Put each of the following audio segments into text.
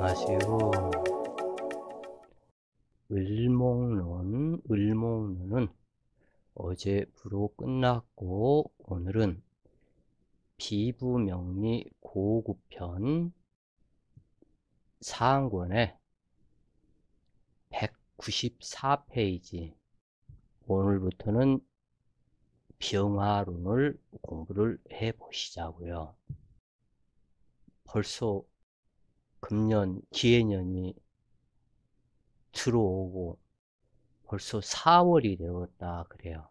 안녕하세요. 을목론은 어제 부로 끝났고, 오늘은 비부명리 고구편 사항권의 194페이지, 오늘부터는 병화론을 공부를 해 보시자고요. 벌써 금년 기해년이 들어오고 벌써 4월이 되었다 그래요.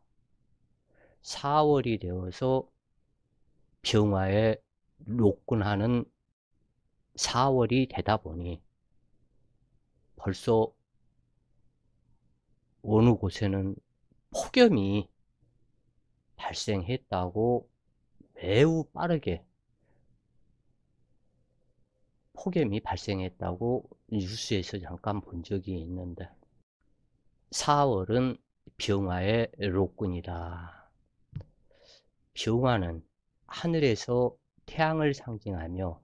4월이 되어서 병화에 녹군하는 4월이 되다 보니 벌써 어느 곳에는 폭염이 발생했다고, 매우 빠르게 폭염이 발생했다고 뉴스에서 잠깐 본 적이 있는데, 4월은 병화의 녹군이다. 병화는 하늘에서 태양을 상징하며,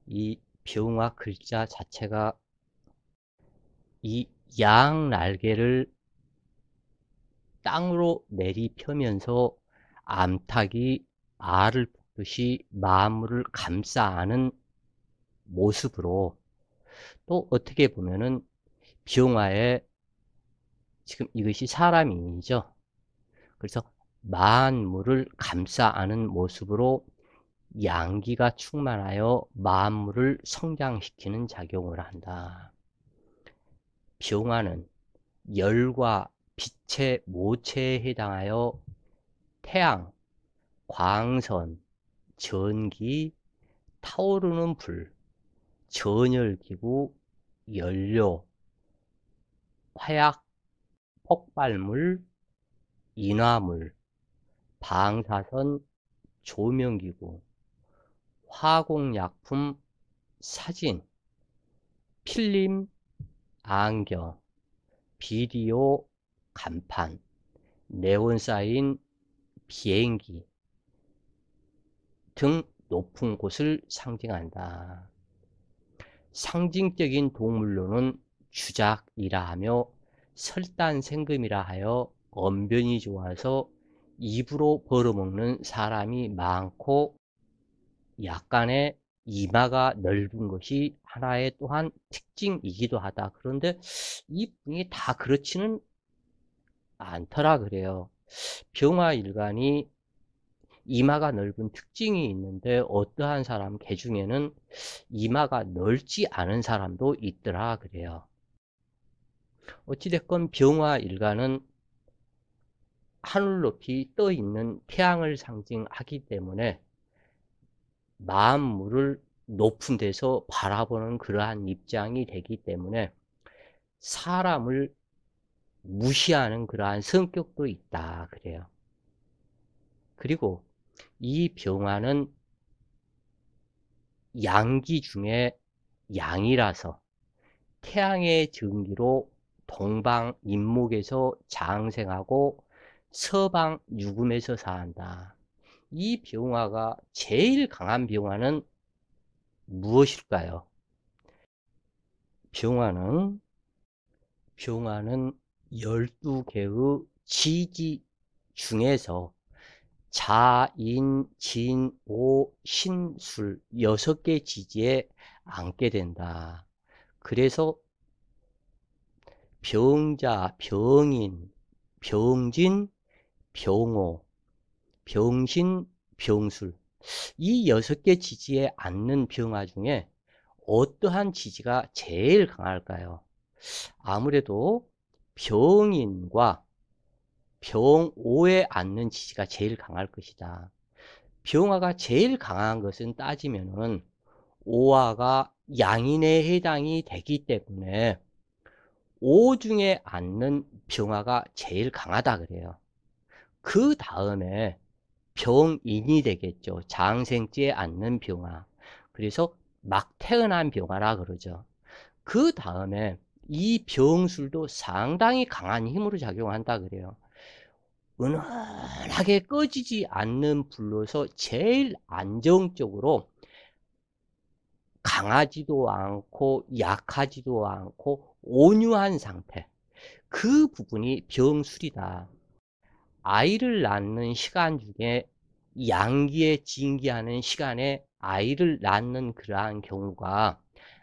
이 병화 글자 자체가 이 양 날개를 땅으로 내리펴면서 암탉이 알을 붓듯이 만물을 감싸 안은 모습으로, 또 어떻게 보면은 병화에 지금 이것이 사람이죠. 그래서 만물을 감싸 안은 모습으로 양기가 충만하여 만물을 성장시키는 작용을 한다. 병화는 열과 빛의 모체에 해당하여 태양, 광선, 전기, 타오르는 불, 전열기구, 연료, 화약, 폭발물, 인화물, 방사선, 조명기구, 화공약품, 사진, 필름, 안경, 비디오, 간판, 네온사인, 비행기 등 높은 곳을 상징한다. 상징적인 동물로는 주작이라 하며, 설단생금이라 하여 언변이 좋아서 입으로 벌어먹는 사람이 많고, 약간의 이마가 넓은 것이 하나의 또한 특징이기도 하다. 그런데 이분이 다 그렇지는 않더라 그래요. 병화일간이 이마가 넓은 특징이 있는데, 어떠한 사람 개 중에는 이마가 넓지 않은 사람도 있더라 그래요. 어찌됐건 병화일간은 하늘 높이 떠 있는 태양을 상징하기 때문에 만물을 높은 데서 바라보는 그러한 입장이 되기 때문에 사람을 무시하는 그러한 성격도 있다 그래요. 그리고 이 병화는 양기 중에 양이라서 태양의 전기로 동방 인목에서 장생하고 서방 유금에서 사한다. 이 병화가 제일 강한 병화는 무엇일까요? 병화는 12개의 지지 중에서 자, 인, 진, 오, 신, 술 6개 지지에 앉게 된다. 그래서 병자, 병인, 병진, 병호, 병신, 병술, 이 6개 지지에 앉는 병화 중에 어떠한 지지가 제일 강할까요? 아무래도 병인과 병오에 앉는 지지가 제일 강할 것이다. 병화가 제일 강한 것은 따지면은 오화가 양인에 해당이 되기 때문에 오 중에 앉는 병화가 제일 강하다 그래요. 그 다음에 병인이 되겠죠. 장생지에 앉는 병화. 그래서 막 태어난 병화라 그러죠. 그 다음에 이 병술도 상당히 강한 힘으로 작용한다 그래요. 은은하게 꺼지지 않는 불로서 제일 안정적으로 강하지도 않고 약하지도 않고 온유한 상태. 그 부분이 병술이다. 아이를 낳는 시간 중에 양기에 진기하는 시간에 아이를 낳는 그러한 경우가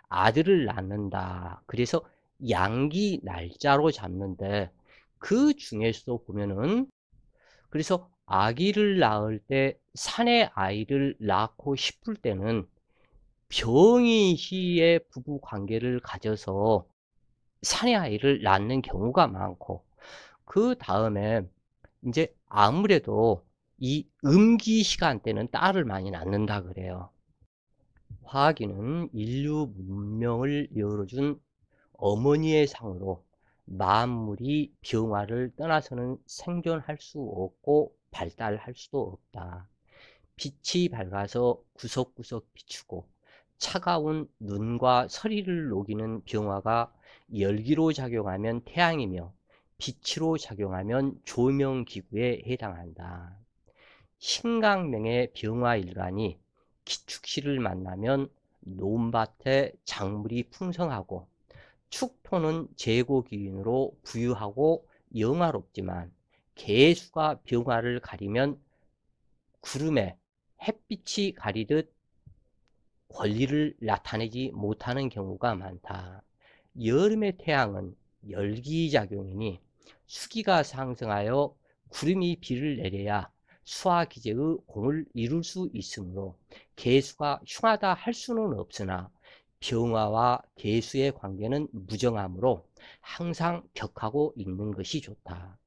아들을 낳는다. 그래서 양기 날짜로 잡는데 그 중에서도 보면은 그래서 아기를 낳을 때 사내 아이를 낳고 싶을 때는 병이 시에 부부 관계를 가져서 사내 아이를 낳는 경우가 많고 그 다음에 이제 아무래도 이 음기 시간대는 딸을 많이 낳는다 그래요. 화학인은 인류 문명을 열어준 어머니의 상으로 만물이 병화를 떠나서는 생존할 수 없고 발달할 수도 없다. 빛이 밝아서 구석구석 비추고 차가운 눈과 서리를 녹이는 병화가 열기로 작용하면 태양이며 빛으로 작용하면 조명기구에 해당한다. 신강명의 병화일간이 기축시를 만나면 논밭에 작물이 풍성하고 축토는 재고기운으로 부유하고 영화롭지만 개수가 병화를 가리면 구름에 햇빛이 가리듯 권리를 나타내지 못하는 경우가 많다. 여름의 태양은 열기작용이니 수기가 상승하여 구름이 비를 내려야 수화기제의 공을 이룰 수 있으므로 개수가 흉하다 할 수는 없으나 병화와 개수의 관계는 무정하므로 항상 격하고 있는 것이 좋다.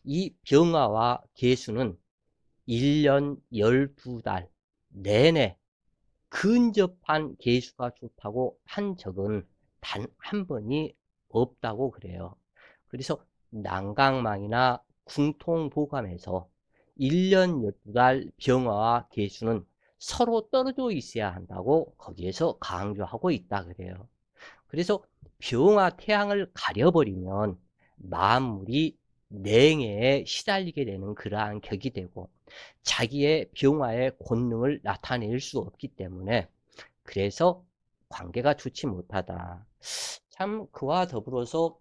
이 병화와 개수는 1년 12달 내내 근접한 개수가 좋다고 한 적은 단 한 번이 없다고 그래요. 그래서 난강망이나 궁통보감에서 1년 12달 병화와 개수는 서로 떨어져 있어야 한다고 거기에서 강조하고 있다 그래요. 그래서 병화 태양을 가려버리면 만물이 냉해에 시달리게 되는 그러한 격이 되고 자기의 병화의 권능을 나타낼 수 없기 때문에 그래서 관계가 좋지 못하다. 참 그와 더불어서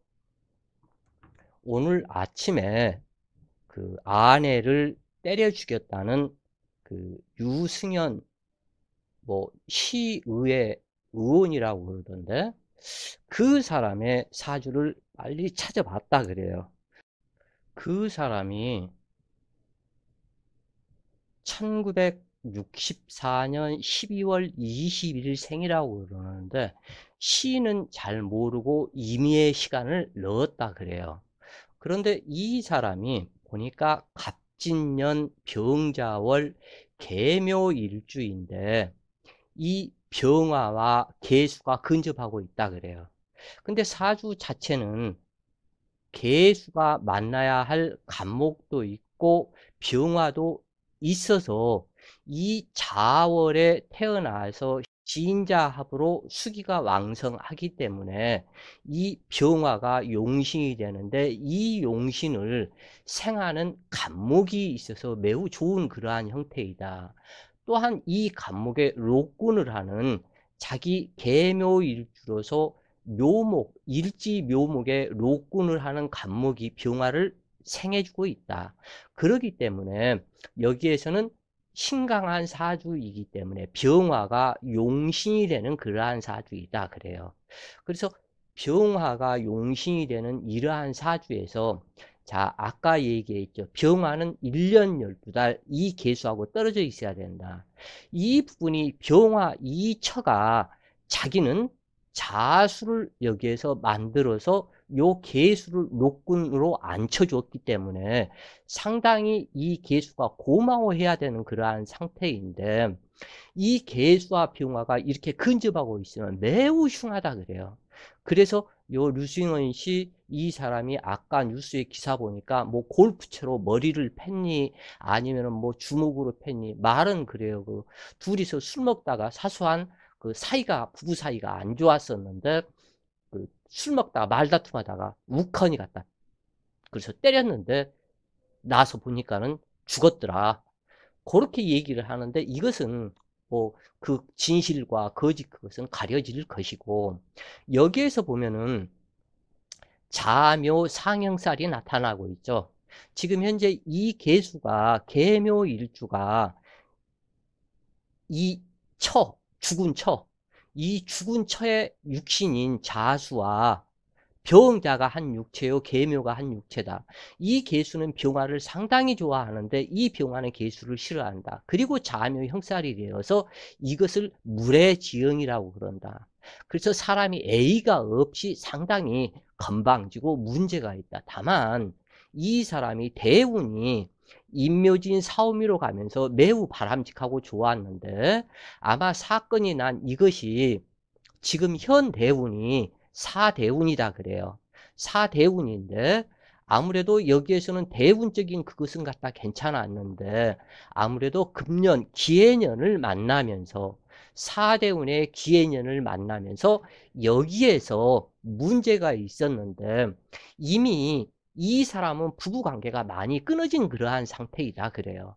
오늘 아침에 그 아내를 때려 죽였다는 그 유승현 뭐 시의회 의원이라고 그러던데 그 사람의 사주를 빨리 찾아봤다 그래요. 그 사람이 1964년 12월 21일 생이라고 그러는데 시는 잘 모르고 임의의 시간을 넣었다 그래요. 그런데 이 사람이 보니까 갑진년 병자월 계묘일주인데 이 병화와 개수가 근접하고 있다 그래요. 근데 사주 자체는 개수가 만나야 할 간목도 있고 병화도 있어서 이 자월에 태어나서 지인자합으로 수기가 왕성하기 때문에 이 병화가 용신이 되는데 이 용신을 생하는 간목이 있어서 매우 좋은 그러한 형태이다. 또한 이 간목에 록군을 하는 자기 계묘일주로서 묘목, 일지묘목에 록군을 하는 간목이 병화를 생해주고 있다. 그렇기 때문에 여기에서는 신강한 사주이기 때문에 병화가 용신이 되는 그러한 사주이다 그래요. 그래서 병화가 용신이 되는 이러한 사주에서 자 아까 얘기했죠. 병화는 1년 12달 이 개수하고 떨어져 있어야 된다. 이 부분이 병화 이 처가 자기는 자수를 여기에서 만들어서 요 개수를 녹군으로 앉혀줬기 때문에 상당히 이 개수가 고마워해야 되는 그러한 상태인데 이 개수와 병화가 이렇게 근접하고 있으면 매우 흉하다 그래요. 그래서 요 류승원 씨 이 사람이 아까 뉴스에 기사 보니까 뭐 골프채로 머리를 팼니 아니면은 뭐 주먹으로 팼니 말은 그래요. 그 둘이서 술 먹다가 사소한 그 사이가 부부 사이가 안 좋았었는데 그 술 먹다가 말다툼하다가 우커니 갔다. 그래서 때렸는데 나서 보니까는 죽었더라. 그렇게 얘기를 하는데 이것은 뭐 그 진실과 거짓 그것은 가려질 것이고, 여기에서 보면은 자묘 상형살이 나타나고 있죠. 지금 현재 이 계수가 계묘일주가 이 죽은 이 죽은 처의 육신인 자수와 병자가 한 육체요, 계묘가 한 육체다. 이 계수는 병화를 상당히 좋아하는데 이 병화는 계수를 싫어한다. 그리고 자묘 형살이 되어서 이것을 물의 지형이라고 그런다. 그래서 사람이 A가 없이 상당히 건방지고 문제가 있다. 다만 이 사람이 대운이 임묘진 사오미로 가면서 매우 바람직하고 좋았는데, 아마 사건이 난 이것이 지금 현 대운이 사대운이다 그래요. 사대운인데 아무래도 여기에서는 대운적인 그것은 갖다 괜찮았는데, 아무래도 금년 기해년을 만나면서 사대운의 기해년을 만나면서 여기에서 문제가 있었는데, 이미 이 사람은 부부관계가 많이 끊어진 그러한 상태이다 그래요.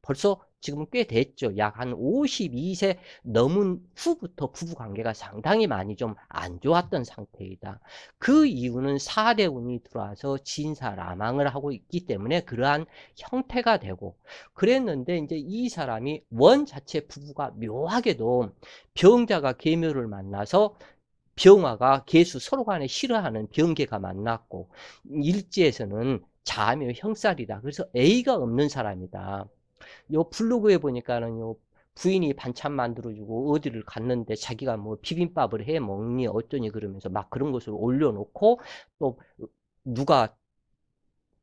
벌써 지금 꽤 됐죠. 약 한 52세 넘은 후부터 부부관계가 상당히 많이 좀 안 좋았던 상태이다. 그 이유는 사대운이 들어와서 진사라망을 하고 있기 때문에 그러한 형태가 되고, 그랬는데 이제 이 사람이 원 자체 부부가 묘하게도 병자가 계묘를 만나서 병화가 계수 서로 간에 싫어하는 병계가 만났고, 일지에서는 자묘 형살이다. 그래서 A가 없는 사람이다. 요 블로그에 보니까는 요 부인이 반찬 만들어주고 어디를 갔는데 자기가 뭐 비빔밥을 해 먹니 어쩌니 그러면서 막 그런 것을 올려놓고, 또 누가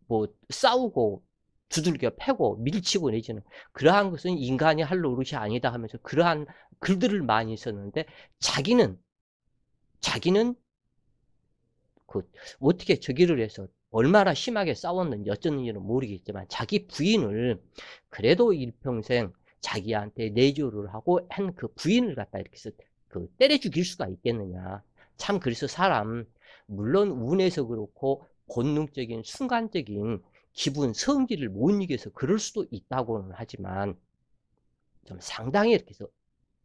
뭐 싸우고 두들겨 패고 밀치고 내지는 그러한 것은 인간이 할 노릇이 아니다 하면서 그러한 글들을 많이 썼는데, 자기는 그 어떻게 저기를 해서 얼마나 심하게 싸웠는지 어쩌는지는 모르겠지만 자기 부인을 그래도 일평생 자기한테 내조를 하고 한 그 부인을 갖다 이렇게 해서 그 때려 죽일 수가 있겠느냐. 참, 그래서 사람 물론 운에서 그렇고 본능적인 순간적인 기분 성질을 못 이겨서 그럴 수도 있다고는 하지만 좀 상당히 이렇게 해서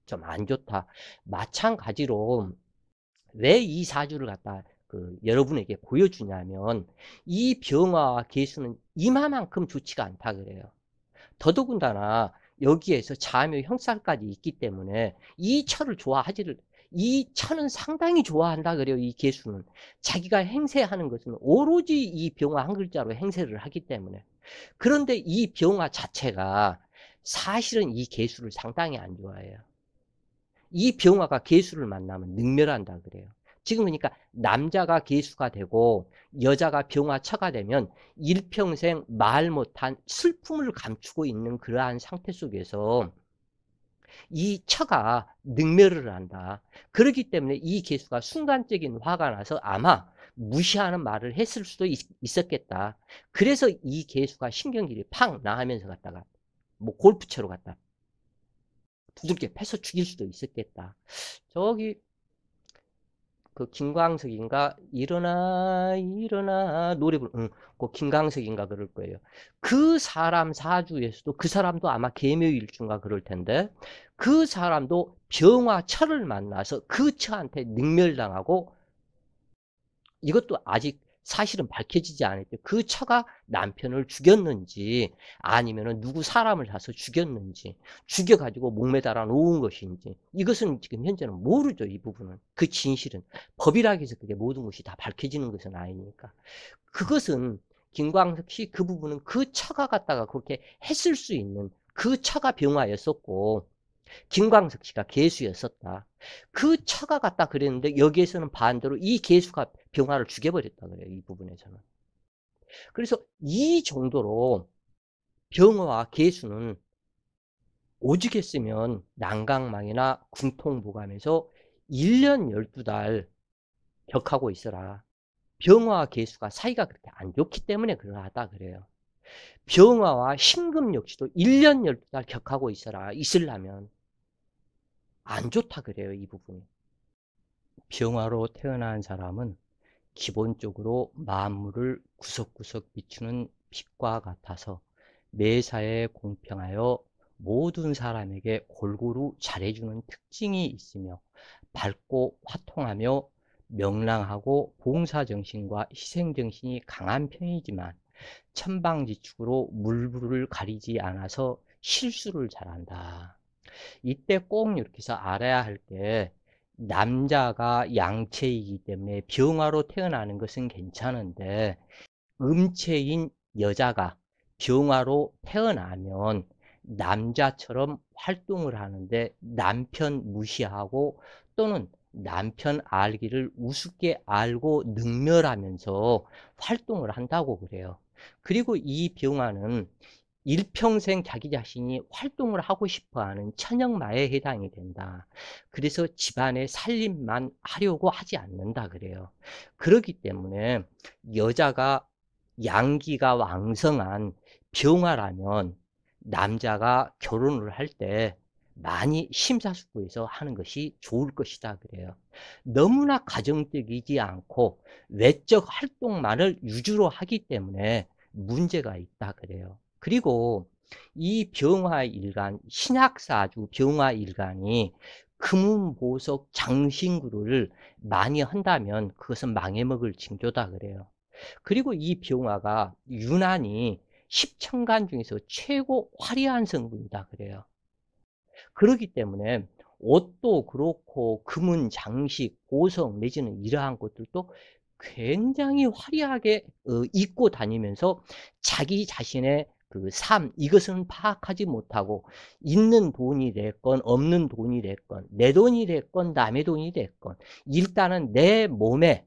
좀 안 좋다. 마찬가지로 왜 이 사주를 갖다 여러분에게 보여주냐면, 이 병화와 계수는 이마만큼 좋지가 않다 그래요. 더더군다나 여기에서 자묘 형살까지 있기 때문에 이 처는 상당히 좋아한다 그래요. 이 계수는 자기가 행세하는 것은 오로지 이 병화 한 글자로 행세를 하기 때문에. 그런데 이 병화 자체가 사실은 이 계수를 상당히 안 좋아해요. 이 병화가 계수를 만나면 능멸한다 그래요. 지금 그러니까 남자가 계수가 되고 여자가 병화처가 되면 일평생 말 못한 슬픔을 감추고 있는 그러한 상태 속에서 이 처가 능멸을 한다. 그렇기 때문에 이 계수가 순간적인 화가 나서 아마 무시하는 말을 했을 수도 있었겠다. 그래서 이 계수가 신경질이 팍 나하면서 갔다가 뭐 골프채로 갔다 두들겨 패서 죽일 수도 있었겠다. 저기 그 김광석인가 일어나 일어나 노래 그 김광석인가 그럴 거예요. 그 사람 사주에서도 그 사람도 아마 계묘일주인가 그럴 텐데, 그 사람도 병화처를 만나서 그 처한테 능멸당하고, 이것도 아직 사실은 밝혀지지 않았죠. 그 처가 남편을 죽였는지 아니면은 누구 사람을 사서 죽였는지, 죽여가지고 목매달아 놓은 것인지, 이것은 지금 현재는 모르죠. 이 부분은 그 진실은 법이라고 해서 그게 모든 것이 다 밝혀지는 것은 아니니까. 그것은 김광석 씨 그 부분은 그 처가 갖다가 그렇게 했을 수 있는 그 처가 병화였었고 김광석 씨가 개수였었다. 그 처가 같다 그랬는데 여기에서는 반대로 이 개수가 병화를 죽여버렸다 그래요. 이 부분에서는. 그래서 이 정도로 병화와 개수는 오죽했으면 난강망이나 궁통부감에서 1년 12달 격하고 있어라. 병화와 개수가 사이가 그렇게 안 좋기 때문에 그러하다 그래요. 병화와 신금 역시도 1년 12달 격하고 있으려면 안 좋다 그래요. 이 부분이. 병화로 태어난 사람은 기본적으로 만물을 구석구석 비추는 빛과 같아서 매사에 공평하여 모든 사람에게 골고루 잘해주는 특징이 있으며 밝고 화통하며 명랑하고 봉사정신과 희생정신이 강한 편이지만 천방지축으로 물불을 가리지 않아서 실수를 잘한다. 이때 꼭 이렇게 해서 알아야 할 게, 남자가 양체이기 때문에 병화로 태어나는 것은 괜찮은데 음체인 여자가 병화로 태어나면 남자처럼 활동을 하는데 남편 무시하고 또는 남편 알기를 우습게 알고 능멸하면서 활동을 한다고 그래요. 그리고 이 병화는 일평생 자기 자신이 활동을 하고 싶어하는 천역마에 해당이 된다. 그래서 집안의 살림만 하려고 하지 않는다 그래요. 그렇기 때문에 여자가 양기가 왕성한 병화라면 남자가 결혼을 할 때 많이 심사숙고해서 하는 것이 좋을 것이다 그래요. 너무나 가정적이지 않고 외적 활동만을 위주로 하기 때문에 문제가 있다 그래요. 그리고 이 병화일간, 신약사주 병화일간이 금운보석 장신구를 많이 한다면 그것은 망해먹을 징조다 그래요. 그리고 이 병화가 유난히 십천간 중에서 최고 화려한 성분이다 그래요. 그렇기 때문에 옷도 그렇고 금은 장식, 보석 내지는 이러한 것들도 굉장히 화려하게 입고 다니면서 자기 자신의 그 삶, 이것은 파악하지 못하고 있는 돈이 됐건 없는 돈이 됐건 내 돈이 됐건 남의 돈이 됐건 일단은 내 몸에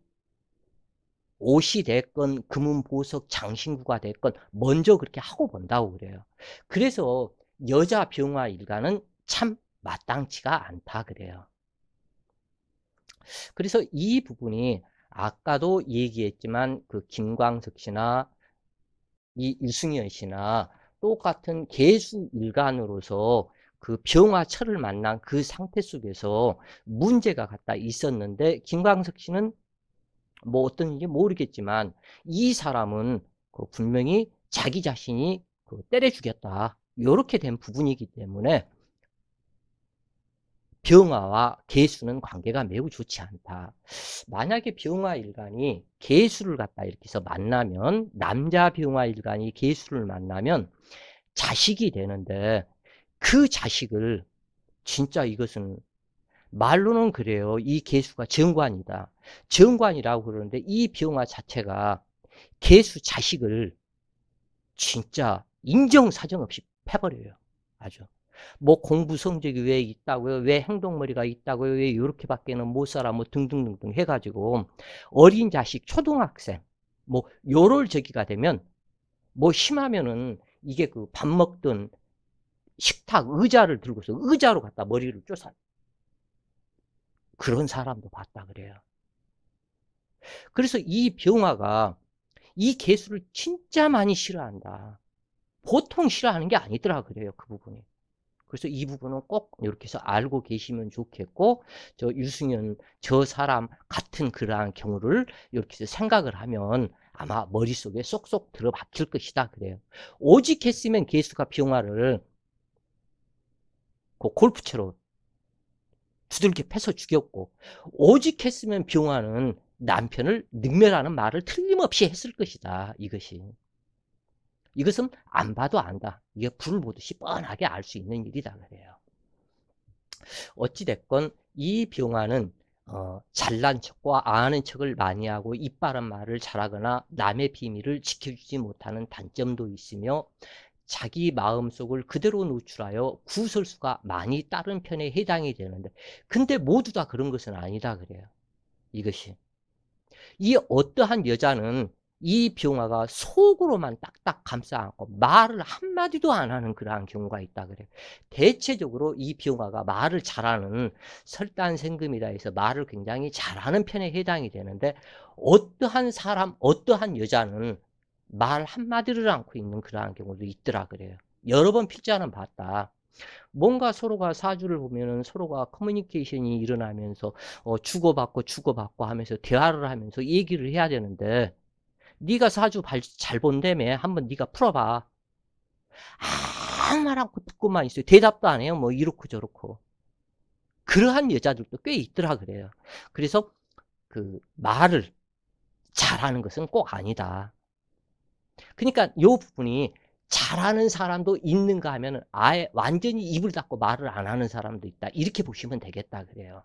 옷이 됐건 금은 보석 장신구가 됐건 먼저 그렇게 하고 본다고 그래요. 그래서 여자 병화 일가는 참 마땅치가 않다 그래요. 그래서 이 부분이 아까도 얘기했지만 그 김광석 씨나 이 유승현 씨나 똑같은 개수 일간으로서 그 병화철을 만난 그 상태 속에서 문제가 갖다 있었는데, 김광석 씨는 뭐 어떤지 모르겠지만 이 사람은 그 분명히 자기 자신이 그 때려 죽였다, 이렇게 된 부분이기 때문에 병화와 개수는 관계가 매우 좋지 않다. 만약에 병화 일간이 개수를 갖다 이렇게 해서 만나면, 남자 병화 일간이 개수를 만나면 자식이 되는데, 그 자식을 진짜 이것은 말로는 그래요. 이 개수가 정관이다. 정관이라고 그러는데 이 병화 자체가 개수 자식을 진짜 인정사정 없이 패버려요. 아주. 뭐 공부 성적이 왜 있다고요? 왜 행동머리가 있다고요? 왜 이렇게밖에는 못 살아? 뭐 등등등등 해가지고 어린 자식, 초등학생 뭐 요럴 저기가 되면 뭐 심하면은 이게 그 밥 먹던 식탁 의자를 들고서 의자로 갖다 머리를 쫓아, 그런 사람도 봤다 그래요. 그래서 이 병화가 이 개수를 진짜 많이 싫어한다. 보통 싫어하는 게 아니더라 그래요, 그 부분이. 그래서 이 부분은 꼭 이렇게 해서 알고 계시면 좋겠고, 저 유승현 저 사람 같은 그러한 경우를 이렇게 해서 생각을 하면 아마 머릿속에 쏙쏙 들어박힐 것이다 그래요. 오직 했으면 개수가 병화를 그 골프채로 두들겨 패서 죽였고, 오직 했으면 병화는 남편을 능멸하는 말을 틀림없이 했을 것이다. 이것은 안 봐도 안다. 이게 불을 보듯이 뻔하게 알 수 있는 일이다 그래요. 어찌됐건 이 병화는 잘난 척과 아는 척을 많이 하고 입바른 말을 잘하거나 남의 비밀을 지켜주지 못하는 단점도 있으며, 자기 마음속을 그대로 노출하여 구설수가 많이 따른 편에 해당이 되는데, 근데 모두 다 그런 것은 아니다 그래요. 이것이 이 어떠한 여자는 이 병화가 속으로만 딱딱 감싸 안고 말을 한마디도 안 하는 그러한 경우가 있다 그래요. 대체적으로 이 병화가 말을 잘하는, 설단생금이라 해서 말을 굉장히 잘하는 편에 해당이 되는데, 어떠한 사람, 어떠한 여자는 말 한마디를 않고 있는 그러한 경우도 있더라 그래요. 여러 번 필자는 봤다. 뭔가 서로가 사주를 보면은 서로가 커뮤니케이션이 일어나면서 주고받고 하면서 대화를 하면서 얘기를 해야 되는데, 네가 사주 잘 본다며 한번 네가 풀어봐. 아무 말 않고 듣고만 있어요. 대답도 안 해요. 뭐 이렇고 저렇고. 그러한 여자들도 꽤 있더라 그래요. 그래서 그 말을 잘하는 것은 꼭 아니다. 그러니까 요 부분이 잘하는 사람도 있는가 하면은 아예 완전히 입을 닫고 말을 안 하는 사람도 있다. 이렇게 보시면 되겠다 그래요.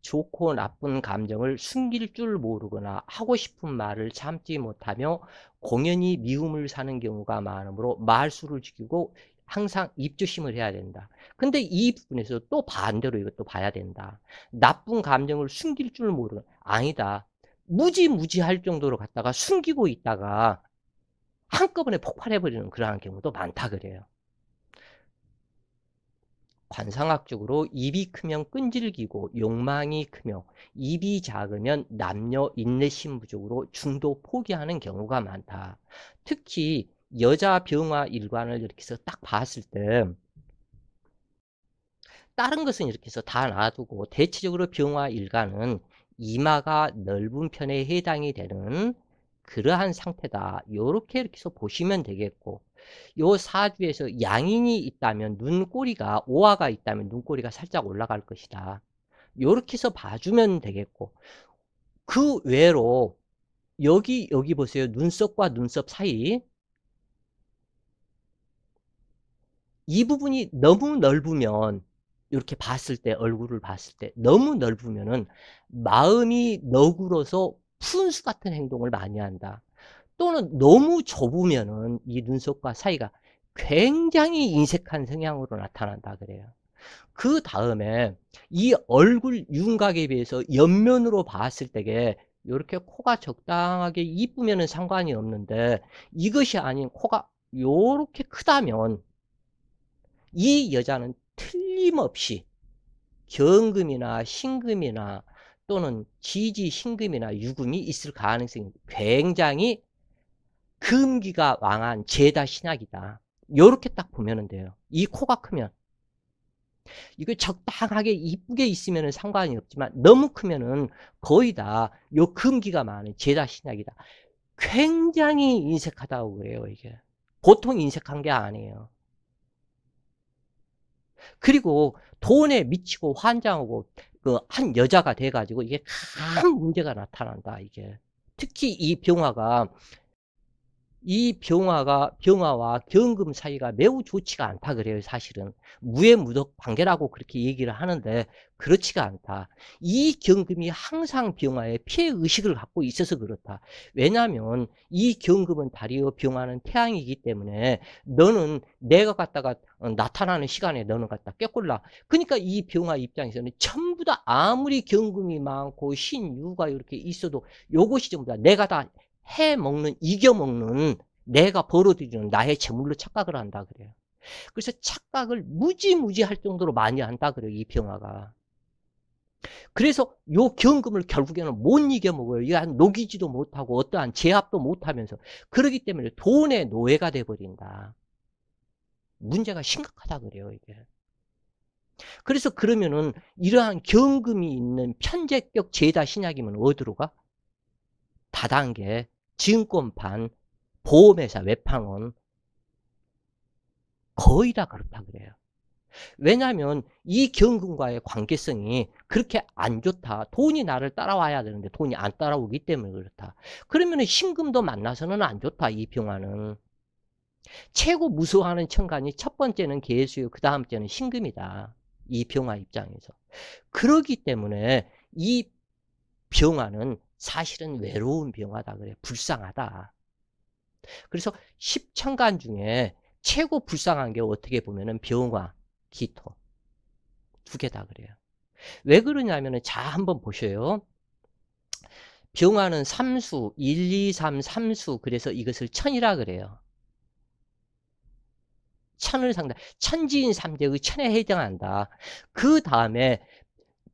좋고 나쁜 감정을 숨길 줄 모르거나 하고 싶은 말을 참지 못하며 공연히 미움을 사는 경우가 많으므로 말수를 지키고 항상 입조심을 해야 된다. 근데 이 부분에서 또 반대로 이것도 봐야 된다. 나쁜 감정을 숨길 줄 모르는 아니다. 무지무지할 정도로 갖다가 숨기고 있다가 한꺼번에 폭발해버리는 그러한 경우도 많다 그래요. 관상학적으로 입이 크면 끈질기고 욕망이 크며 입이 작으면 남녀 인내심 부족으로 중도 포기하는 경우가 많다. 특히 여자 병화 일관을 이렇게 해서 딱 봤을 때 다른 것은 이렇게 해서 다 놔두고 대체적으로 병화 일관은 이마가 넓은 편에 해당이 되는 그러한 상태다. 요렇게 이렇게 해서 보시면 되겠고 요 사주에서 양인이 있다면 눈꼬리가 오화가 있다면 눈꼬리가 살짝 올라갈 것이다. 요렇게 해서 봐주면 되겠고 그 외로 여기 보세요. 눈썹과 눈썹 사이 이 부분이 너무 넓으면 이렇게 봤을 때 얼굴을 봤을 때 너무 넓으면은 마음이 너굴어서 푼수 같은 행동을 많이 한다. 또는 너무 좁으면은 이 눈썹과 사이가 굉장히 인색한 성향으로 나타난다 그래요. 그 다음에 이 얼굴 윤곽에 비해서 옆면으로 봤을 때게 이렇게 코가 적당하게 이쁘면은 상관이 없는데 이것이 아닌 코가 요렇게 크다면 이 여자는 틀림없이 경금이나 신금이나 또는 지지 신금이나 유금이 있을 가능성이 굉장히 금기가 왕한 제다 신약이다. 요렇게 딱 보면 돼요. 이 코가 크면 이거 적당하게 이쁘게 있으면 상관이 없지만 너무 크면은 거의 다 요 금기가 많은 제다 신약이다. 굉장히 인색하다고 그래요 이게. 보통 인색한 게 아니에요. 그리고 돈에 미치고 환장하고 그 한 여자가 돼가지고 이게 큰 문제가 나타난다 이게. 특히 이 병화와 경금 사이가 매우 좋지가 않다 그래요 사실은. 무해무덕 관계라고 그렇게 얘기를 하는데 그렇지가 않다. 이 경금이 항상 병화에 피해의식을 갖고 있어서 그렇다. 왜냐하면 이 경금은 달이요 병화는 태양이기 때문에 너는 내가 갖다가 나타나는 시간에 너는 갖다 꿰골라. 그러니까 이 병화 입장에서는 전부 다 아무리 경금이 많고 신유가 이렇게 있어도 요것이 전부 다 내가 다 해먹는, 이겨먹는 내가 벌어들이는 나의 재물로 착각을 한다 그래요. 그래서 착각을 무지무지 할 정도로 많이 한다 그래요, 이 병화가. 그래서 요 경금을 결국에는 못 이겨먹어요. 이거 녹이지도 못하고 어떠한 제압도 못하면서. 그러기 때문에 돈의 노예가 돼버린다. 문제가 심각하다 그래요, 이게. 그래서 그러면은 이러한 경금이 있는 편제격 제다 신약이면 어디로 가? 다단계, 증권판, 보험회사, 외판원 거의 다 그렇다 그래요. 왜냐하면 이 경금과의 관계성이 그렇게 안 좋다. 돈이 나를 따라와야 되는데 돈이 안 따라오기 때문에 그렇다. 그러면 신금도 만나서는 안 좋다. 이 병화는. 최고 무서워하는 천간이 첫 번째는 계수요. 그 다음째는 신금이다. 이 병화 입장에서. 그러기 때문에 이 병화는 사실은 외로운 병화다 그래. 불쌍하다. 그래서 10천간 중에 최고 불쌍한 게 어떻게 보면은 병화, 기토 두 개다 그래요. 왜 그러냐면은 자 한번 보셔요. 병화는 삼수 1, 2, 3, 삼수 그래서 이것을 천이라 그래요. 천을 상당 천지인 삼재의 천에 해당한다. 그 다음에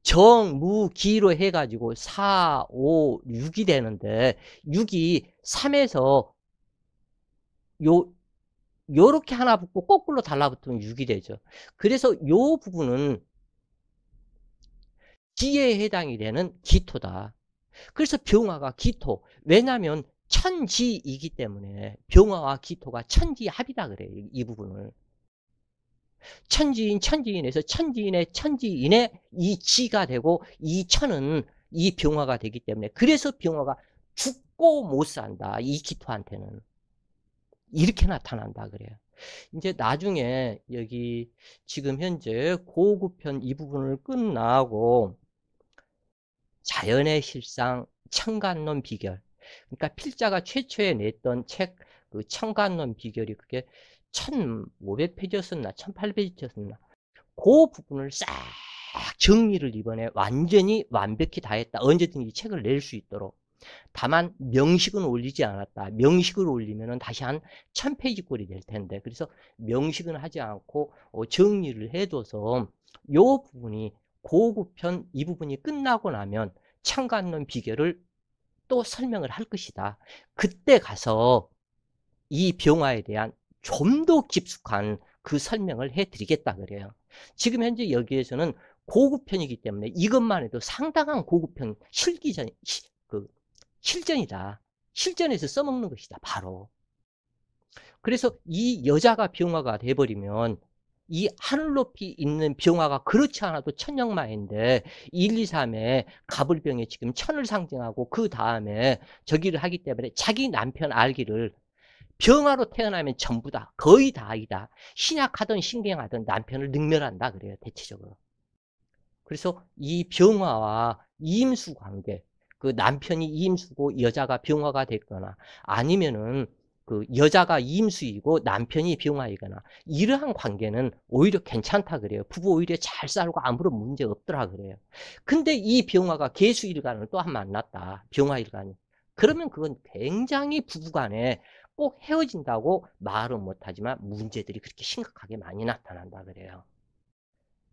정, 무, 기로 해가지고 4, 5, 6이 되는데 6이 3에서 요 요렇게 하나 붙고 거꾸로 달라붙으면 6이 되죠. 그래서 요 부분은 기에 해당이 되는 기토다. 그래서 병화가 기토. 왜냐하면 천지이기 때문에 병화와 기토가 천지합이다 그래요. 이 부분을. 천지인 천지인에서 천지인의 천지인의 이 지가 되고 이 천은 이 병화가 되기 때문에 그래서 병화가 죽고 못 산다. 이 기토한테는. 이렇게 나타난다 그래요. 이제 나중에 여기 지금 현재 고구편 이 부분을 끝나고 자연의 실상 청간론 비결. 그러니까 필자가 최초에 냈던 책 그 청간론 비결이 그게 1500페이지였었나 1800페이지였었나 그 부분을 싹 정리를 이번에 완전히 완벽히 다 했다. 언제든지 책을 낼 수 있도록. 다만 명식은 올리지 않았다. 명식을 올리면은 다시 한 1000페이지 꼴이 될 텐데. 그래서 명식은 하지 않고 정리를 해둬서 요 부분이 고구편 이 부분이 끝나고 나면 창간론 비결을 또 설명을 할 것이다. 그때 가서 이 병화에 대한 좀 더 깊숙한 그 설명을 해드리겠다 그래요. 지금 현재 여기에서는 고급편이기 때문에 이것만 해도 상당한 고급편 실기전, 그 실전이다. 실전에서 써먹는 것이다. 바로. 그래서 이 여자가 병화가 돼버리면 이 하늘 높이 있는 병화가 그렇지 않아도 천역마인데 1, 2, 3에 갑을병에 지금 천을 상징하고 그 다음에 저기를 하기 때문에 자기 남편 알기를 병화로 태어나면 전부 다 거의 다 아이다. 신약하든 신경하든 남편을 능멸한다 그래요. 대체적으로. 그래서 이 병화와 이임수 관계 그 남편이 이임수고 여자가 병화가 됐거나 아니면은 그 여자가 이임수이고 남편이 병화이거나 이러한 관계는 오히려 괜찮다 그래요. 부부 오히려 잘 살고 아무런 문제 없더라 그래요. 근데 이 병화가 계수일간을 또 한 만났다. 병화일간이. 그러면 그건 굉장히 부부간에 꼭 헤어진다고 말은 못하지만 문제들이 그렇게 심각하게 많이 나타난다 그래요.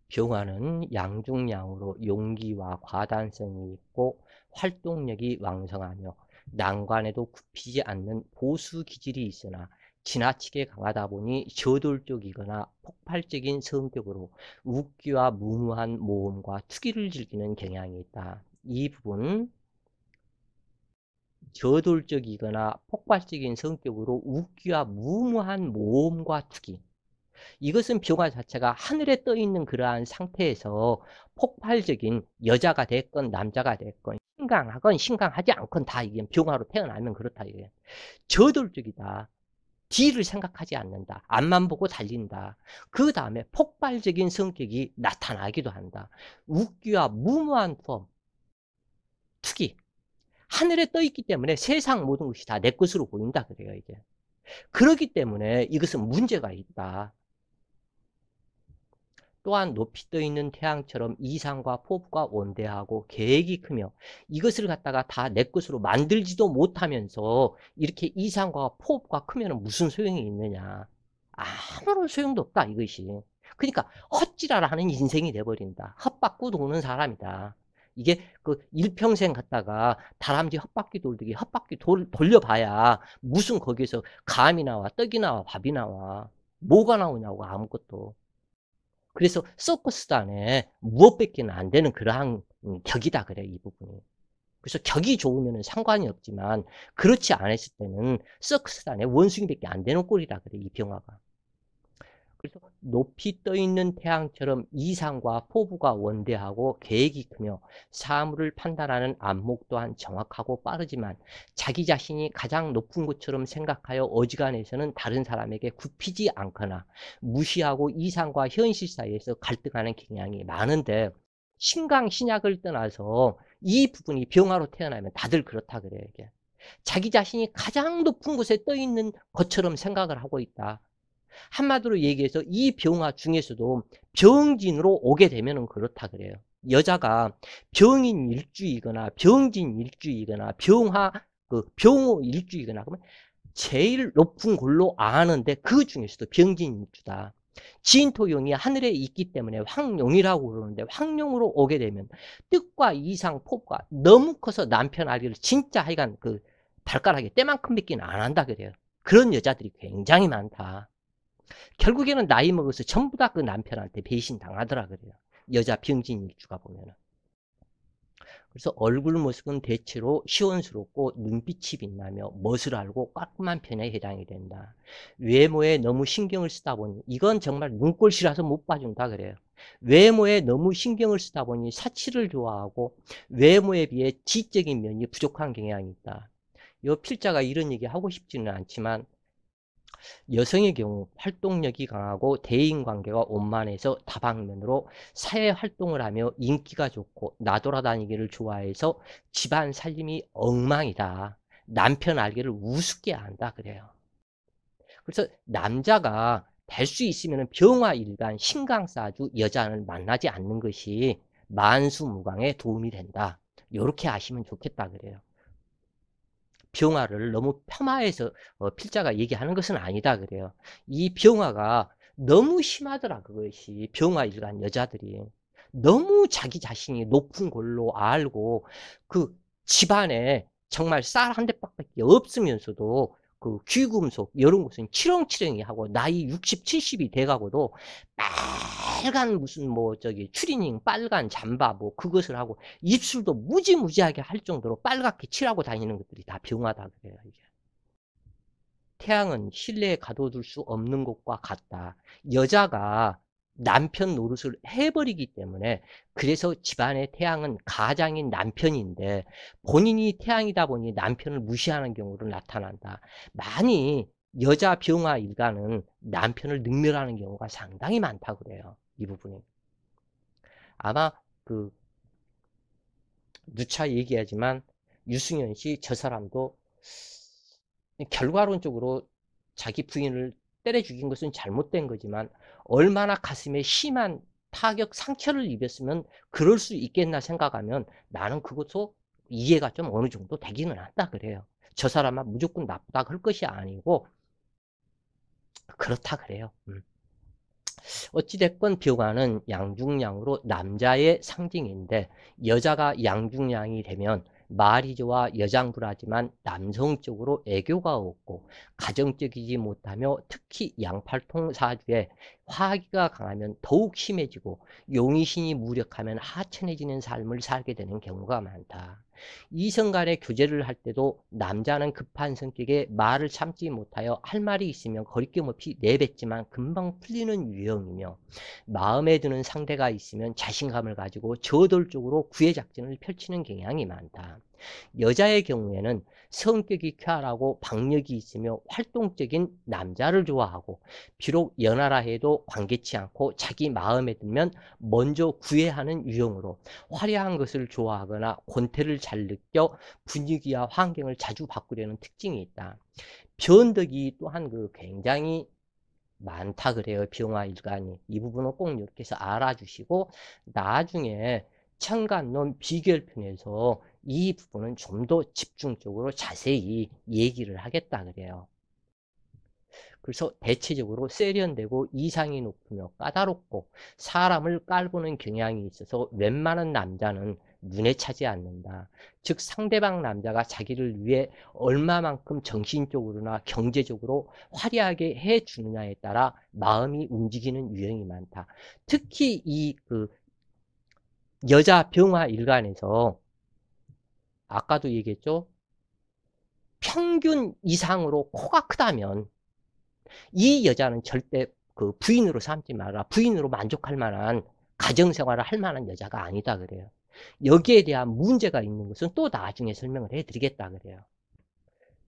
병화는 양중양으로 용기와 과단성이 있고 활동력이 왕성하며 난관에도 굽히지 않는 보수 기질이 있으나 지나치게 강하다 보니 저돌적이거나 폭발적인 성격으로 웃기와 무모한 모험과 투기를 즐기는 경향이 있다. 이 부분 저돌적이거나 폭발적인 성격으로 웃기와 무모한 모험과 투기 이것은 병화 자체가 하늘에 떠 있는 그러한 상태에서 폭발적인 여자가 됐건 남자가 됐건 신강하건 신강하지 않건 다 이게 병화로 태어나면 그렇다 이게 저돌적이다. 뒤를 생각하지 않는다. 앞만 보고 달린다. 그 다음에 폭발적인 성격이 나타나기도 한다. 웃기와 무모한 폼, 투기. 하늘에 떠 있기 때문에 세상 모든 것이 다 내 것으로 보인다 그래요 이게. 그렇기 때문에 이것은 문제가 있다. 또한 높이 떠 있는 태양처럼 이상과 포부가 원대하고 계획이 크며 이것을 갖다가 다 내 것으로 만들지도 못하면서 이렇게 이상과 포부가 크면 무슨 소용이 있느냐. 아무런 소용도 없다 이것이. 그러니까 헛지랄 하는 인생이 돼버린다. 헛바꾸 도는 사람이다. 이게 그 일평생 갔다가 다람쥐 헛바퀴 돌듯이 헛바퀴 돌려봐야 무슨 거기서 감이 나와 떡이 나와 밥이 나와 뭐가 나오냐고 아무것도. 그래서 서커스단에 무엇밖에는 안 되는 그러한 격이다 그래 이 부분이. 그래서 격이 좋으면 상관이 없지만 그렇지 않았을 때는 서커스단에 원숭이밖에 안 되는 꼴이다 그래 이 병화가. 그래서 높이 떠 있는 태양처럼 이상과 포부가 원대하고 계획이 크며 사물을 판단하는 안목 또한 정확하고 빠르지만 자기 자신이 가장 높은 것처럼 생각하여 어지간해서는 다른 사람에게 굽히지 않거나 무시하고 이상과 현실 사이에서 갈등하는 경향이 많은데 신강 신약을 떠나서 이 부분이 병화로 태어나면 다들 그렇다 그래요 이게. 자기 자신이 가장 높은 곳에 떠 있는 것처럼 생각을 하고 있다. 한마디로 얘기해서 이 병화 중에서도 병진으로 오게 되면 그렇다 그래요. 여자가 병인 일주이거나 병진 일주이거나 병화 병호 일주이거나 그러면 제일 높은 걸로 아는데 그 중에서도 병진 일주다. 진토용이 하늘에 있기 때문에 황룡이라고 그러는데 황룡으로 오게 되면 뜻과 이상 폭과 너무 커서 남편 알기를 진짜 하여간 그 발가락에 때만큼 뱉기는 안 한다 그래요. 그런 여자들이 굉장히 많다. 결국에는 나이 먹어서 전부 다 그 남편한테 배신 당하더라 그래요. 여자 병진 일주가 보면은. 그래서 얼굴 모습은 대체로 시원스럽고 눈빛이 빛나며 멋을 알고 깔끔한 편에 해당이 된다. 외모에 너무 신경을 쓰다 보니 이건 정말 눈꼴시라서 못 봐준다 그래요. 외모에 너무 신경을 쓰다 보니 사치를 좋아하고 외모에 비해 지적인 면이 부족한 경향이 있다. 이 필자가 이런 얘기 하고 싶지는 않지만 여성의 경우 활동력이 강하고 대인관계가 원만해서 다방면으로 사회활동을 하며 인기가 좋고 나돌아다니기를 좋아해서 집안 살림이 엉망이다. 남편 알기를 우습게 한다 그래요. 그래서 남자가 될 수 있으면 병화일간 신강사주 여자를 만나지 않는 것이 만수무강에 도움이 된다. 이렇게 아시면 좋겠다 그래요. 병화를 너무 폄하해서 필자가 얘기하는 것은 아니다 그래요. 이 병화가 너무 심하더라 그것이. 병화일간 여자들이 너무 자기 자신이 높은 걸로 알고 그 집안에 정말 쌀 한 대밖에 없으면서도 그 귀금속 이런 것은 치렁치렁이 하고 나이 60, 70이 돼가고도 빨간 무슨 뭐 저기 추리닝 빨간 잠바 뭐 그것을 하고 입술도 무지무지하게 할 정도로 빨갛게 칠하고 다니는 것들이 다 병화다 그래요. 이게. 태양은 실내에 가둬둘 수 없는 것과 같다. 여자가 남편 노릇을 해버리기 때문에 그래서 집안의 태양은 가장인 남편인데 본인이 태양이다 보니 남편을 무시하는 경우로 나타난다. 많이 여자 병화 일가는 남편을 능멸하는 경우가 상당히 많다고 그래요. 이 부분이. 아마 그 누차 얘기하지만 유승현 씨 저 사람도 결과론적으로 자기 부인을 때려 죽인 것은 잘못된 거지만 얼마나 가슴에 심한 타격 상처를 입었으면 그럴 수 있겠나 생각하면 나는 그것도 이해가 좀 어느 정도 되기는 한다 그래요. 저 사람은 무조건 나쁘다 할 것이 아니고 그렇다 그래요. 어찌됐건 병화는 양중량으로 남자의 상징인데 여자가 양중량이 되면 말이 좋아 여장부라지만 남성적으로 애교가 없고 가정적이지 못하며 특히 양팔통 사주에 화기가 강하면 더욱 심해지고 용의신이 무력하면 하천해지는 삶을 살게 되는 경우가 많다. 이성 간의 교제를 할 때도 남자는 급한 성격에 말을 참지 못하여 할 말이 있으면 거리낌 없이 내뱉지만 금방 풀리는 유형이며 마음에 드는 상대가 있으면 자신감을 가지고 저돌적으로 구애작전을 펼치는 경향이 많다. 여자의 경우에는 성격이 쾌활하고 박력이 있으며 활동적인 남자를 좋아하고 비록 연하라 해도 관계치 않고 자기 마음에 들면 먼저 구애하는 유형으로 화려한 것을 좋아하거나 권태를 잘 느껴 분위기와 환경을 자주 바꾸려는 특징이 있다. 변덕이 또한 그 굉장히 많다 그래요. 병화 일간이. 이 부분은 꼭 이렇게 해서 알아주시고 나중에 천간론 비결편에서 이 부분은 좀 더 집중적으로 자세히 얘기를 하겠다 그래요. 그래서 대체적으로 세련되고 이상이 높으며 까다롭고 사람을 깔보는 경향이 있어서 웬만한 남자는 눈에 차지 않는다. 즉 상대방 남자가 자기를 위해 얼마만큼 정신적으로나 경제적으로 화려하게 해주느냐에 따라 마음이 움직이는 유형이 많다. 특히 이 그 여자 병화 일간에서 아까도 얘기했죠. 평균 이상으로 코가 크다면 이 여자는 절대 그 부인으로 삼지 마라. 부인으로 만족할 만한 가정생활을 할 만한 여자가 아니다 그래요. 여기에 대한 문제가 있는 것은 또 나중에 설명을 해드리겠다 그래요.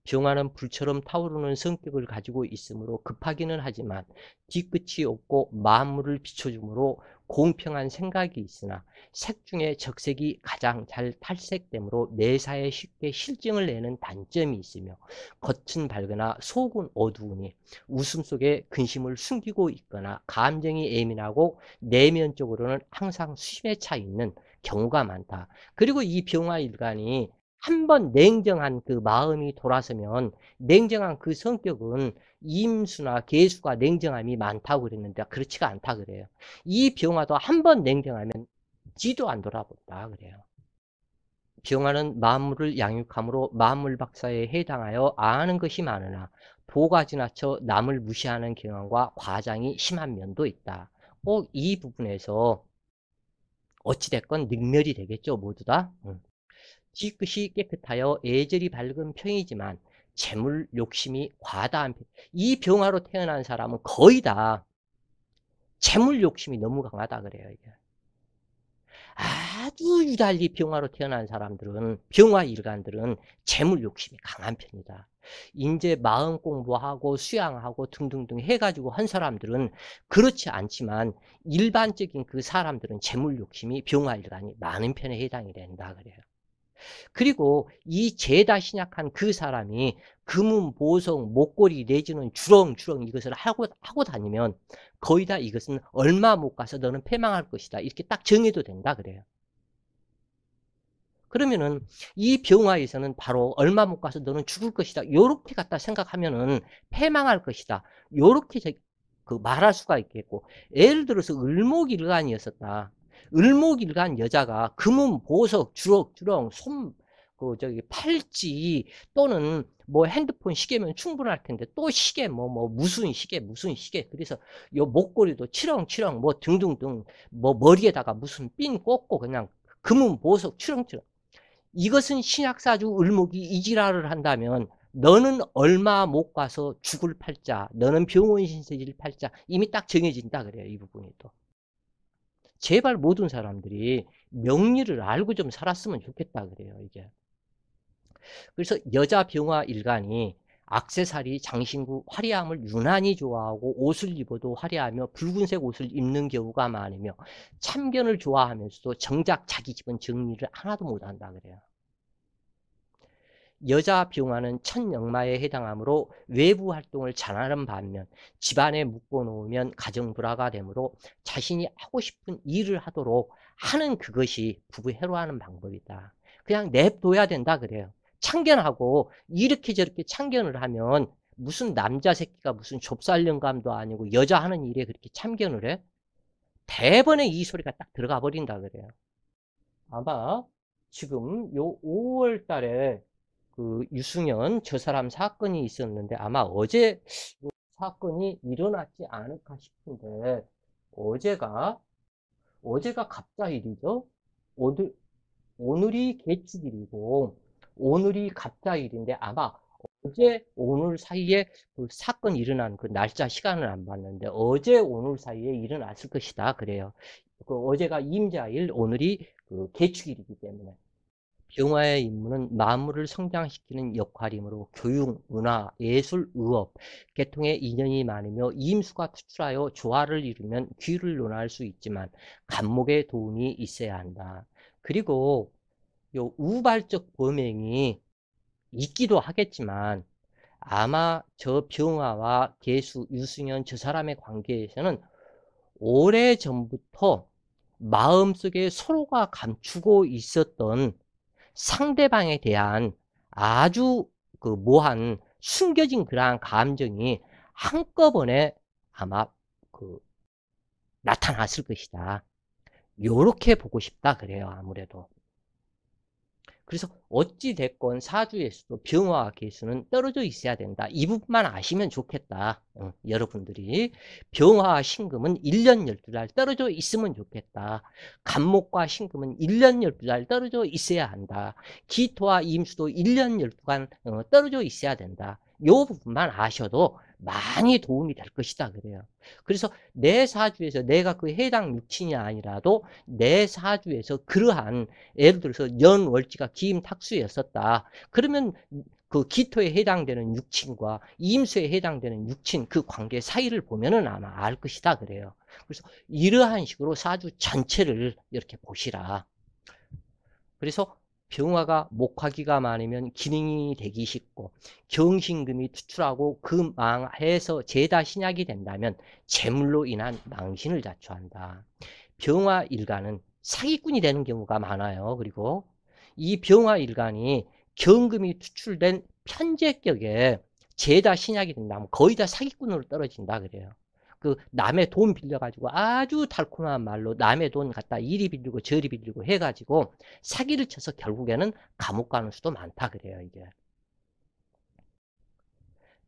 병화는 불처럼 타오르는 성격을 가지고 있으므로 급하기는 하지만 뒤끝이 없고 만물을 비춰주므로 공평한 생각이 있으나 색 중에 적색이 가장 잘 탈색되므로 매사에 쉽게 실증을 내는 단점이 있으며 겉은 밝으나 속은 어두우니 웃음 속에 근심을 숨기고 있거나 감정이 예민하고 내면적으로는 항상 수심에 차 있는 경우가 많다. 그리고 이 병화 일간이 한번 냉정한 그 마음이 돌아서면 냉정한 그 성격은 임수나 계수가 냉정함이 많다고 그랬는데 그렇지가 않다 그래요. 이 병화도 한번 냉정하면 뒤도 안 돌아본다 그래요. 병화는 만물을 양육함으로 만물박사에 해당하여 아는 것이 많으나 도가 지나쳐 남을 무시하는 경향과 과장이 심한 면도 있다. 꼭 이 부분에서 어찌됐건 능멸이 되겠죠 모두 다. 뒤끝이 깨끗하여 애절이 밝은 편이지만 재물 욕심이 과다한 편. 이 병화로 태어난 사람은 거의 다 재물 욕심이 너무 강하다 그래요. 이게. 아주 유달리 병화로 태어난 사람들은, 병화 일간들은 재물 욕심이 강한 편이다. 이제 마음 공부하고 수양하고 등등등 해가지고 한 사람들은 그렇지 않지만 일반적인 그 사람들은 재물 욕심이 병화 일간이 많은 편에 해당이 된다 그래요. 그리고 이 죄다 신약한 그 사람이 금은 보석, 목걸이 내지는 주렁주렁 이것을 하고 다니면 거의 다 이것은 얼마 못 가서 너는 패망할 것이다. 이렇게 딱 정해도 된다 그래요. 그러면은 이 병화에서는 바로 얼마 못 가서 너는 죽을 것이다. 요렇게 갖다 생각하면은 패망할 것이다. 요렇게 그 말할 수가 있겠고, 예를 들어서 을목일간이었었다. 을목일간 여자가 금은 보석, 주렁주렁, 팔찌 또는 뭐 핸드폰 시계면 충분할 텐데 또 시계 무슨 시계 그래서 요 목걸이도 치렁치렁 뭐 등등등 뭐 머리에다가 무슨 핀 꽂고 그냥 금은 보석 치렁치렁. 이것은 신약사주 을목이 이지랄을 한다면 너는 얼마 못 가서 죽을 팔자, 너는 병원 신세질 팔자 이미 딱 정해진다 그래요. 이 부분이 또. 제발 모든 사람들이 명리를 알고 좀 살았으면 좋겠다 그래요. 이게. 그래서 여자 병화 일간이 액세서리, 장신구, 화려함을 유난히 좋아하고 옷을 입어도 화려하며 붉은색 옷을 입는 경우가 많으며 참견을 좋아하면서도 정작 자기 집은 정리를 하나도 못한다 그래요. 여자 병화는 천역마에 해당하므로 외부 활동을 잘하는 반면 집안에 묶어놓으면 가정불화가 되므로 자신이 하고 싶은 일을 하도록 하는 그것이 부부 해로하는 방법이다. 그냥 냅둬야 된다 그래요. 참견하고 이렇게 저렇게 참견을 하면 무슨 남자 새끼가 무슨 좁쌀 영감도 아니고 여자 하는 일에 그렇게 참견을 해? 대번에 이 소리가 딱 들어가 버린다 그래요. 아마 지금 요 5월 달에 그 유승현 저 사람 사건이 있었는데 아마 어제 사건이 일어났지 않을까 싶은데 어제가 갑자일이죠. 오늘이 개축일이고 오늘이 갑자일인데 아마 어제 오늘 사이에 그 사건이 일어난 그 날짜 시간을 안 봤는데 어제 오늘 사이에 일어났을 것이다 그래요. 그 어제가 임자일 오늘이 그 개축일이기 때문에 병화의 임무는 만물을 성장시키는 역할이므로 교육, 문화, 예술, 의업, 계통의 인연이 많으며 임수가 투출하여 조화를 이루면 귀를 논할 수 있지만 간목의 도움이 있어야 한다. 그리고 요 우발적 범행이 있기도 하겠지만 아마 저 병화와 개수, 유승현 저 사람의 관계에서는 오래전부터 마음속에 서로가 감추고 있었던 상대방에 대한 아주 그 모한 숨겨진 그러한 감정이 한꺼번에 아마 그 나타났을 것이다. 요렇게 보고 싶다 그래요. 아무래도. 그래서 어찌 됐건 사주에서도 병화와 개수는 떨어져 있어야 된다. 이 부분만 아시면 좋겠다. 여러분들이 병화와 신금은 1년 12달 떨어져 있으면 좋겠다. 간목과 신금은 1년 12달 떨어져 있어야 한다. 기토와 임수도 1년 12간 떨어져 있어야 된다. 이 부분만 아셔도 많이 도움이 될 것이다 그래요. 그래서 내 사주에서 내가 그 해당 육친이 아니라도 내 사주에서 그러한 예를 들어서 연월지가 기임탁수였었다. 그러면 그 기토에 해당되는 육친과 임수에 해당되는 육친 그 관계 사이를 보면은 아마 알 것이다 그래요. 그래서 이러한 식으로 사주 전체를 이렇게 보시라. 그래서 병화가 목화기가 많으면 기능이 되기 쉽고 경신금이 투출하고 그 망해서 재다 신약이 된다면 재물로 인한 망신을 자초한다. 병화 일간은 사기꾼이 되는 경우가 많아요. 그리고 이 병화 일간이 경금이 투출된 편제격에 재다 신약이 된다면 거의 다 사기꾼으로 떨어진다 그래요. 그 남의 돈 빌려가지고 아주 달콤한 말로 남의 돈 갖다 이리 빌리고 저리 빌리고 해가지고 사기를 쳐서 결국에는 감옥 가는 수도 많다 그래요. 이게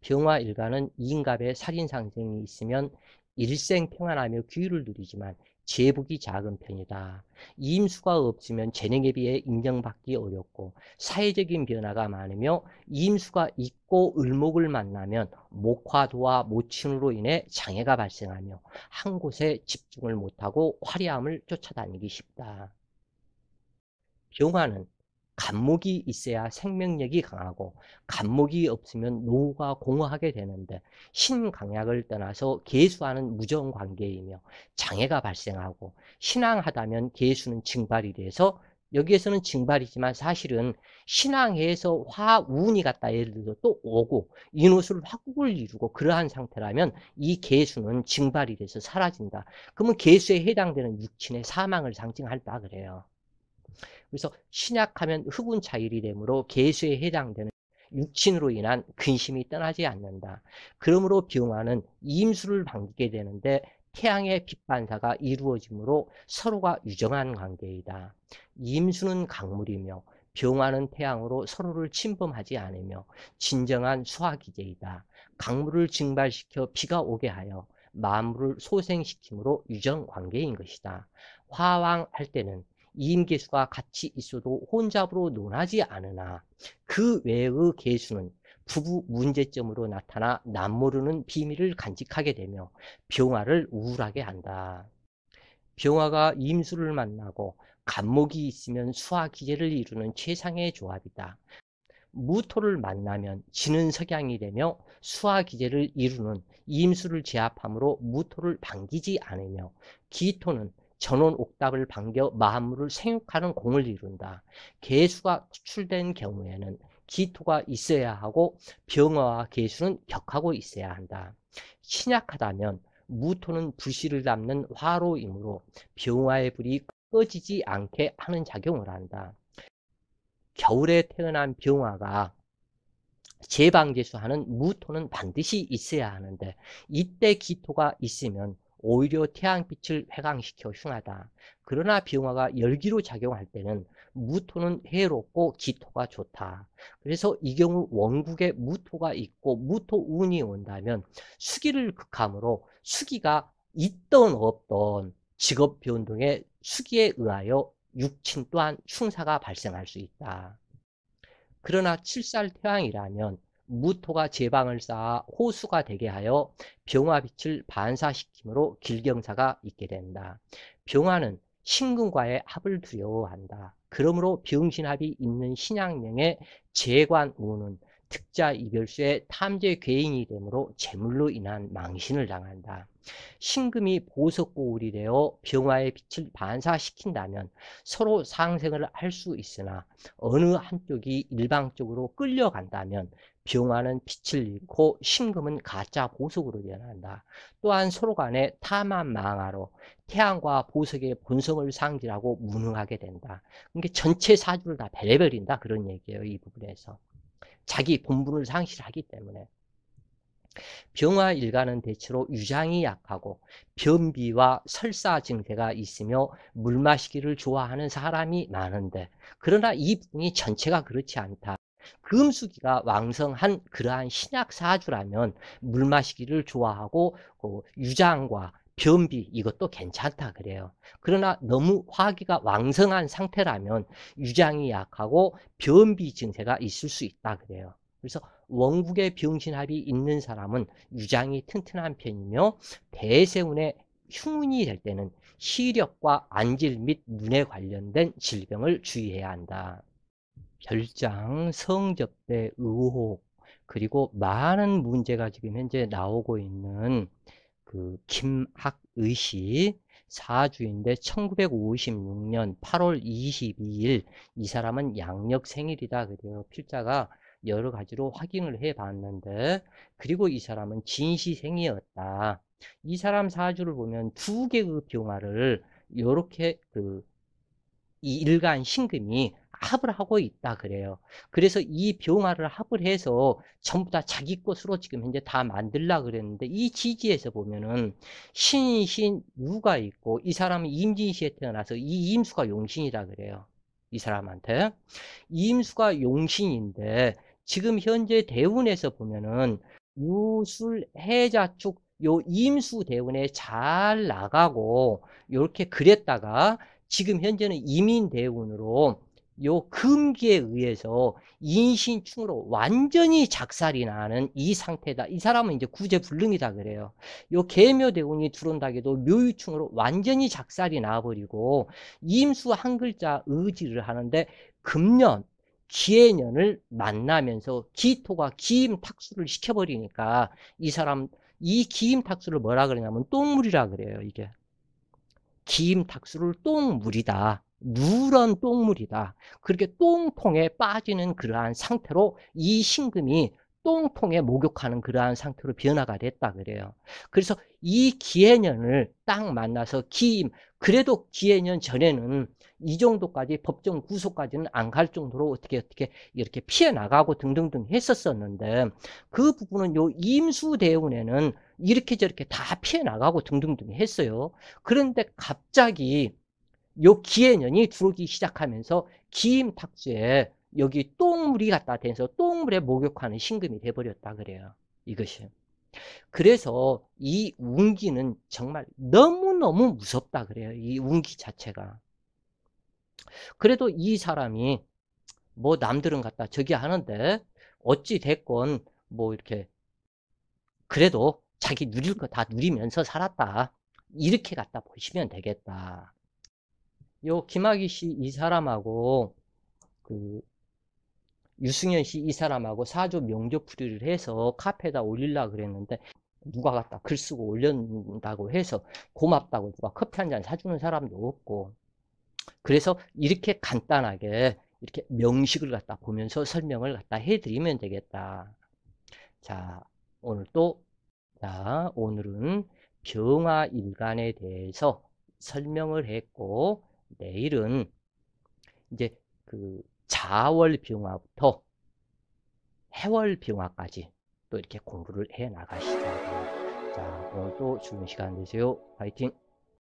병화 일간은 인갑에 살인 상생이 있으면 일생 평안하며 귀유를 누리지만 재복이 작은 편이다. 임수가 없으면 재능에 비해 인정받기 어렵고 사회적인 변화가 많으며 임수가 있고 을목을 만나면 목화도와 모친으로 인해 장애가 발생하며 한 곳에 집중을 못하고 화려함을 쫓아다니기 쉽다. 병화는 간목이 있어야 생명력이 강하고 간목이 없으면 노후가 공허하게 되는데 신강약을 떠나서 계수와는 무정 관계이며 장애가 발생하고 신앙하다면 계수는 증발이 돼서 여기에서는 증발이지만 사실은 신앙해서 화운이 갔다 예를 들어서 또 오고 인호술 화국을 이루고 그러한 상태라면 이 계수는 증발이 돼서 사라진다. 그러면 계수에 해당되는 육친의 사망을 상징한다 그래요. 그래서 신약하면 흑운 차일이 되므로 계수에 해당되는 육친으로 인한 근심이 떠나지 않는다. 그러므로 병화는 임수를 반기게 되는데 태양의 빛반사가 이루어지므로 서로가 유정한 관계이다. 임수는 강물이며 병화는 태양으로 서로를 침범하지 않으며 진정한 수화기제이다. 강물을 증발시켜 비가 오게 하여 만물을 소생시키므로 유정 관계인 것이다. 화왕할 때는 이임계수가 같이 있어도 혼잡으로 논하지 않으나 그 외의 계수는 부부 문제점으로 나타나 남모르는 비밀을 간직하게 되며 병화를 우울하게 한다. 병화가 임수를 만나고 간목이 있으면 수화기제를 이루는 최상의 조합이다. 무토를 만나면 지는 석양이 되며 수화기제를 이루는 임수를 제압하므로 무토를 반기지 않으며 기토는 전원 옥답을 반겨 만물을 생육하는 공을 이룬다. 계수가 투출된 경우에는 기토가 있어야 하고 병화와 계수는 격하고 있어야 한다. 신약하다면 무토는 불씨를 담는 화로이므로 병화의 불이 꺼지지 않게 하는 작용을 한다. 겨울에 태어난 병화가 제방제수하는 무토는 반드시 있어야 하는데 이때 기토가 있으면 오히려 태양빛을 회강시켜 흉하다. 그러나 병화가 열기로 작용할 때는 무토는 해롭고 기토가 좋다. 그래서 이 경우 원국에 무토가 있고 무토운이 온다면 수기를 극함으로 수기가 있던 없던 직업 변동에 수기에 의하여 육친 또한 흉사가 발생할 수 있다. 그러나 칠살태왕이라면 무토가 제방을 쌓아 호수가 되게 하여 병화빛을 반사시키므로 길경사가 있게 된다. 병화는 신금과의 합을 두려워한다. 그러므로 병신합이 있는 신약명의 재관우는 특자 이별수의 탐재 괴인이 되므로 재물로 인한 망신을 당한다. 신금이 보석고울이 되어 병화의 빛을 반사시킨다면 서로 상생을 할 수 있으나 어느 한쪽이 일방적으로 끌려간다면 병화는 빛을 잃고 신금은 가짜 보석으로 변한다. 또한 서로 간에 탐한망하로 태양과 보석의 본성을 상징하고 무능하게 된다. 그러니까 전체 사주를 다 배려버린다 그런 얘기예요. 이 부분에서. 자기 본분을 상실하기 때문에. 병화 일가는 대체로 유장이 약하고 변비와 설사 증세가 있으며 물 마시기를 좋아하는 사람이 많은데 그러나 이 부분이 전체가 그렇지 않다. 금수기가 왕성한 그러한 신약 사주라면 물 마시기를 좋아하고 유장과 변비 이것도 괜찮다 그래요. 그러나 너무 화기가 왕성한 상태라면 유장이 약하고 변비 증세가 있을 수 있다 그래요. 그래서 원국의 병신합이 있는 사람은 유장이 튼튼한 편이며 대세운의 흉운이 될 때는 시력과 안질 및 눈에 관련된 질병을 주의해야 한다. 별장, 성접대, 의혹, 그리고 많은 문제가 지금 현재 나오고 있는 그 김학의씨 사주인데 1956년 8월 22일 이 사람은 양력 생일이다 그래요. 필자가 여러 가지로 확인을 해 봤는데 그리고 이 사람은 진시생이었다. 이 사람 사주를 보면 두 개의 병화를 이렇게 이 일간 신금이 합을 하고 있다 그래요. 그래서 이 병화를 합을 해서 전부 다 자기 것으로 지금 현재 다 만들라 그랬는데 이 지지에서 보면은 신유가 있고 이 사람은 임진시에 태어나서 이 임수가 용신이라 그래요. 이 사람한테 임수가 용신인데 지금 현재 대운에서 보면은 무술 해자축 요 임수대운에 잘 나가고 요렇게 그랬다가 지금 현재는 이민대운으로 요 금기에 의해서 인신충으로 완전히 작살이 나는 이 상태다. 이 사람은 이제 구제불능이다 그래요. 요 계묘대운이 들어온다 해도 묘유충으로 완전히 작살이 나버리고 임수 한 글자 의지를 하는데 금년 기해년을 만나면서 기토가 기임탁수를 시켜버리니까 이 사람 이 기임탁수를 뭐라 그러냐면 똥물이라 그래요. 이게 기임탁수를 똥물이다. 누런 똥물이다. 그렇게 똥통에 빠지는 그러한 상태로 이 신금이 똥통에 목욕하는 그러한 상태로 변화가 됐다 그래요. 그래서 이 기해년을 딱 만나서 기임, 그래도 기해년 전에는 이 정도까지 법정 구속까지는 안 갈 정도로 어떻게 이렇게 피해 나가고 등등등 했었었는데 그 부분은 요 임수대운에는 이렇게 저렇게 다 피해 나가고 등등등 했어요. 그런데 갑자기 요 기해년이 들어오기 시작하면서 기임탁수에 여기 똥물이 갖다 대서 똥물에 목욕하는 신금이 돼버렸다 그래요. 이것이. 그래서 이 운기는 정말 너무너무 무섭다 그래요. 이 운기 자체가. 그래도 이 사람이 뭐 남들은 갖다 저기 하는데 어찌 됐건 뭐 이렇게 그래도 자기 누릴 거 다 누리면서 살았다. 이렇게 갖다 보시면 되겠다. 요 김학의 씨 이 사람하고 그 유승현 씨 이 사람하고 사주 명조풀이를 해서 카페에다 올리려고 그랬는데 누가 갖다 글 쓰고 올린다고 해서 고맙다고 누가 커피 한 잔 사주는 사람도 없고 그래서 이렇게 간단하게 이렇게 명식을 갖다 보면서 설명을 갖다 해드리면 되겠다. 자, 오늘은 병화일간에 대해서 설명을 했고 내일은 이제 그 자월병화부터 해월병화까지 또 이렇게 공부를 해 나가시죠. 자, 오늘도 좋은 시간 되세요. 파이팅!